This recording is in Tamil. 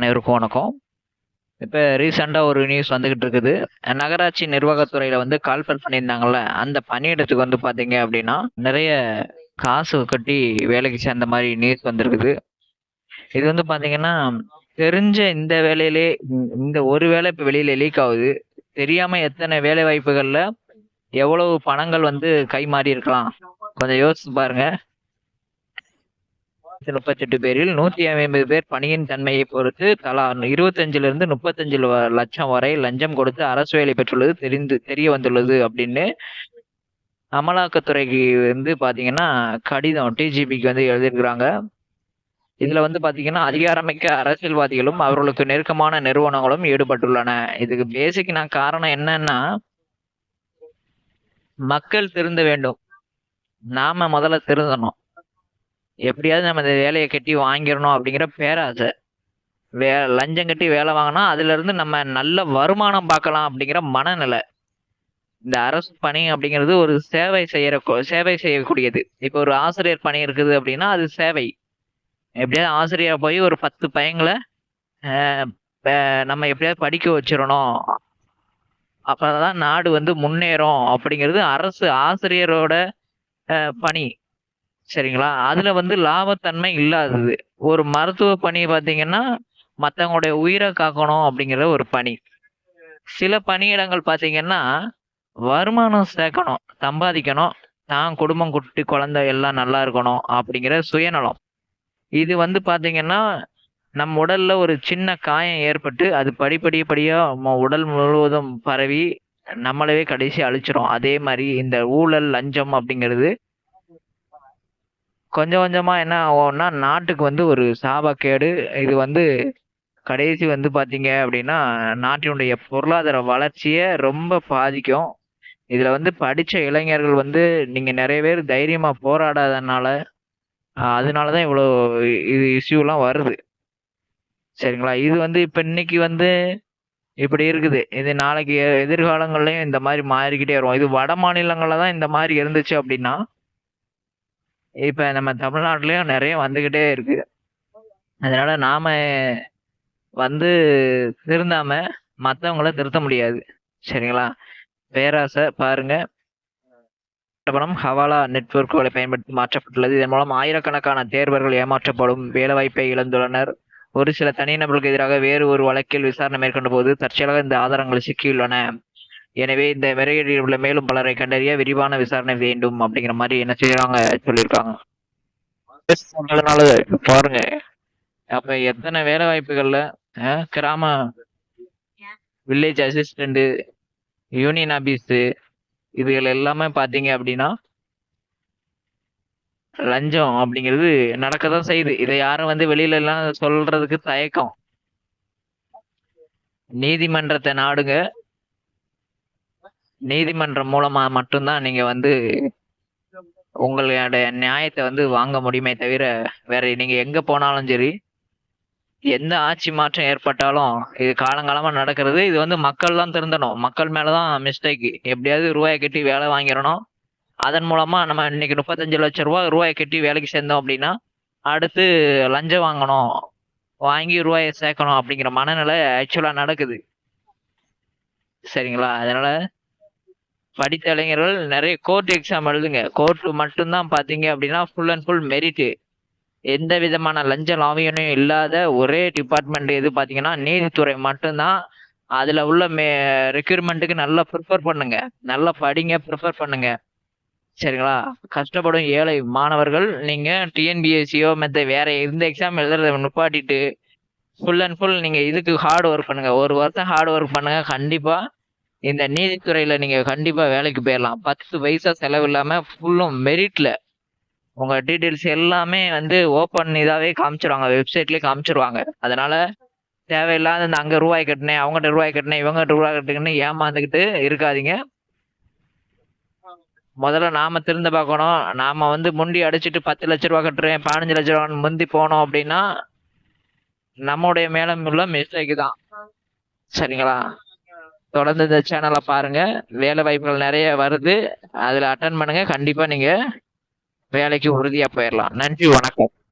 அனைவருக்கும் வணக்கம். இப்போ ரீசெண்டாக ஒரு நியூஸ் வந்துகிட்டு இருக்குது. நகராட்சி நிர்வாகத்துறையில வந்து கால்பல் பண்ணியிருந்தாங்கல்ல, அந்த பணியிடத்துக்கு வந்து பார்த்தீங்க அப்படின்னா நிறைய காசு கட்டி வேலைக்கு சேர்ந்த மாதிரி நியூஸ் வந்திருக்குது. இது வந்து பார்த்தீங்கன்னா தெரிஞ்ச இந்த வேலையிலே இந்த ஒரு வேலை இப்போ வெளியில லீக் ஆகுது. தெரியாம எத்தனை வேலை வாய்ப்புகள்ல எவ்வளவு பணங்கள் வந்து கை மாறி இருக்கலாம். கொஞ்சம் யோசிச்சு பாருங்க. 38 பேரில் 150 பேர் பணியின் தன்மையை பொறுத்து தலா 25 35 லட்சம் வரை லஞ்சம் கொடுத்து அரசு வேலை பெற்றுள்ளது தெரிய வந்துள்ளது அப்படின்னு அமலாக்கத்துறைக்கு வந்து பாத்தீங்கன்னா கடிதம் டிஜிபிக்கு வந்து எழுதியிருக்கிறாங்க. இதுல வந்து பாத்தீங்கன்னா அதிகாரமிக்க அரசியல்வாதிகளும் அவர்களுக்கு நெருக்கமான நிறுவனங்களும் ஈடுபட்டுள்ளன. இதுக்கு பேசிக் நான் காரணம் என்னன்னா, மக்கள் திருந்த வேண்டும், நாம முதல்ல திருந்தணும். எப்படியாவது நம்ம இந்த வேலையை கட்டி வாங்கிடணும் அப்படிங்கிற பேராசை. லஞ்சம் கட்டி வேலை வாங்கினா அதுல இருந்து நம்ம நல்ல வருமானம் பார்க்கலாம் அப்படிங்கிற மனநிலை. இந்த அரசு பணி அப்படிங்கிறது ஒரு சேவை செய்யக்கூடியது. இப்போ ஒரு ஆசிரியர் பணி இருக்குது அப்படின்னா அது சேவை. எப்படியாவது ஆசிரியர் போய் ஒரு 10 பையங்களை நம்ம எப்படியாவது படிக்க வச்சிடணும், அப்பதான் நாடு வந்து முன்னேறும் அப்படிங்கிறது அரசு ஆசிரியரோட பணி. சரிங்களா? அதுல வந்து லாபத்தன்மை இல்லாதது. ஒரு மருத்துவ பணி பாத்தீங்கன்னா மத்தவங்களுடைய உயிரை காக்கணும் அப்படிங்கிற ஒரு பணி. சில பணியிடங்கள் பாத்தீங்கன்னா வருமானம் சேர்க்கணும், சம்பாதிக்கணும், தான் குடும்பம் குட்டி குழந்தை எல்லாம் நல்லா இருக்கணும் அப்படிங்கிற சுயநலம். இது வந்து பாத்தீங்கன்னா நம் உடல்ல ஒரு சின்ன காயம் ஏற்பட்டு அது படிப்படியா உடல் முழுவதும் பரவி நம்மளவே கடைசி அழிச்சிரும். அதே மாதிரி இந்த ஊழல் லஞ்சம் அப்படிங்கிறது கொஞ்சம் கொஞ்சமா என்ன ஆகும்னா நாட்டுக்கு வந்து ஒரு சாபக்கேடு. இது வந்து கடைசி வந்து பாத்தீங்க அப்படின்னா நாட்டினுடைய பொருளாதார வளர்ச்சியை ரொம்ப பாதிக்கும். இதுல வந்து படிச்ச இளைஞர்கள் வந்து நீங்க நிறைய பேர் தைரியமா போராடாதனால அதனாலதான் இவ்வளவு இது இஷ்யூலாம் வருது. சரிங்களா? இது வந்து இப்ப இன்னைக்கு வந்து இப்படி இருக்குது. இது நாளைக்கு எதிர்காலங்கள்லயும் இந்த மாதிரி மாறிக்கிட்டே வரும். இது வட மாநிலங்கள்ல தான் இந்த மாதிரி இருந்துச்சு அப்படின்னா இப்ப நம்ம தமிழ்நாட்டிலயும் நிறைய வந்துகிட்டே இருக்கு. அதனால நாம வந்து திருந்தாம மத்தவங்கள திருத்த முடியாது. சரிங்களா? பேராசை பாருங்க. பணம் ஹவாலா நெட்வொர்க்குகளை பயன்படுத்தி மாற்றப்பட்டுள்ளது. இதன் மூலம் ஆயிரக்கணக்கான தேர்வர்கள் ஏமாற்றப்படும் வேலைவாய்ப்பை இழந்துள்ளனர். ஒரு சில தனிநபர்களுக்கு எதிராக வேறு ஒரு வழக்கில் விசாரணை மேற்கொண்ட போது தற்செயலாக இந்த ஆதாரங்கள் சிக்கியுள்ளன. எனவே இந்த முறைகேடில் உள்ள மேலும் பலரை கண்டறிய விரிவான விசாரணை வேண்டும் அப்படிங்கிற மாதிரி என்ன செய்யறாங்க சொல்லியிருக்காங்க. பாருங்க, அப்ப எத்தனை வேலை வாய்ப்புகள்ல கிராம வில்லேஜ் அசிஸ்டன்ட், யூனியன் ஆபீஸ் இதுகள் எல்லாமே பாத்தீங்க அப்படின்னா லஞ்சம் அப்படிங்கிறது நடக்கதான் செய்யுது. இதை யாரும் வந்து வெளியில எல்லாம் சொல்றதுக்கு தயக்கம். நீதிமன்றத்தை நாடுங்க. நீதிமன்றம் மூலமா மட்டும்தான் நீங்க வந்து உங்களுடைய நியாயத்தை வந்து வாங்க முடியுமே தவிர வேற நீங்க எங்க போனாலும் சரி, எந்த ஆட்சி மாற்றம் ஏற்பட்டாலும் இது காலங்காலமா நடக்கிறது. இது வந்து மக்கள் தான் திருந்தணும். மக்கள் மேலதான் மிஸ்டேக். எப்படியாவது ரூபாயை கட்டி வேலை வாங்கிடணும். அதன் மூலமா நம்ம இன்னைக்கு 35 லட்சம் ரூபாயை கட்டி வேலைக்கு சேர்ந்தோம் அப்படின்னா அடுத்து லஞ்சம் வாங்கணும், வாங்கி ரூபாயை சேர்க்கணும் அப்படிங்கிற மனநிலை ஆக்சுவலா நடக்குது. சரிங்களா? அதனால படித்த இளைஞர்கள் நிறைய கோர்ட் எக்ஸாம் எழுதுங்க. கோர்ட் மட்டும்தான் பாத்தீங்க அப்படின்னா ஃபுல் அண்ட் ஃபுல் மெரிட். எந்த விதமான லஞ்ச லாவியனும் இல்லாத ஒரே டிபார்ட்மெண்ட் எது பாத்தீங்கன்னா நீதித்துறை மட்டும்தான். அதுல உள்ள ரெக்ரூட்மெண்ட்டுக்கு நல்லா ப்ரிப்பேர் பண்ணுங்க, நல்லா படிங்க, ப்ரிப்பேர் பண்ணுங்க. சரிங்களா? கஷ்டப்படும் ஏழை மாணவர்கள் நீங்க டிஎன்பிஎஸ்சியோ மற்ற வேற எந்த எக்ஸாம் எழுதுறத நிப்பாட்டிட்டு ஃபுல் அண்ட் ஃபுல் நீங்க இதுக்கு ஹார்ட் ஒர்க் பண்ணுங்க. ஒரு வருஷம் ஹார்ட் ஒர்க் பண்ணுங்க. கண்டிப்பா இந்த நீதித்துறையில நீங்க கண்டிப்பா வேலைக்கு போயிடலாம். 10 பைசா செலவு இல்லாம ஃபுல்லும் மெரிட்ல உங்க டீட்டெயில்ஸ் எல்லாமே வந்து ஓப்பன் இதாவே காமிச்சிருவாங்க, வெப்சைட்லயே காமிச்சிருவாங்க. அதனால தேவையில்லாத இந்த அங்க ரூபாய் கட்டினேன், அவங்ககிட்ட ரூபாய் கட்டினேன், இவங்ககிட்ட ரூபாய் கட்டுங்கன்னு ஏமாந்துக்கிட்டு இருக்காதீங்க. முதல்ல நாம திருந்த பார்க்கணும். நாம வந்து முண்டி அடிச்சுட்டு 10 லட்ச ரூபாய் கட்டுறேன், 15 லட்ச ரூபாய் முந்தி போனோம் அப்படின்னா நம்முடைய மேலும் உள்ள மிஸ்டேக் தான். சரிங்களா? தொடர்ந்து இந்த சேனலை பாருங்க. வேலை வாய்ப்புகள் நிறைய வருது, அதுல அட்டன் பண்ணுங்க. கண்டிப்பா நீங்க வேலைக்கு உறுதியா போயிடலாம். நன்றி, வணக்கம்.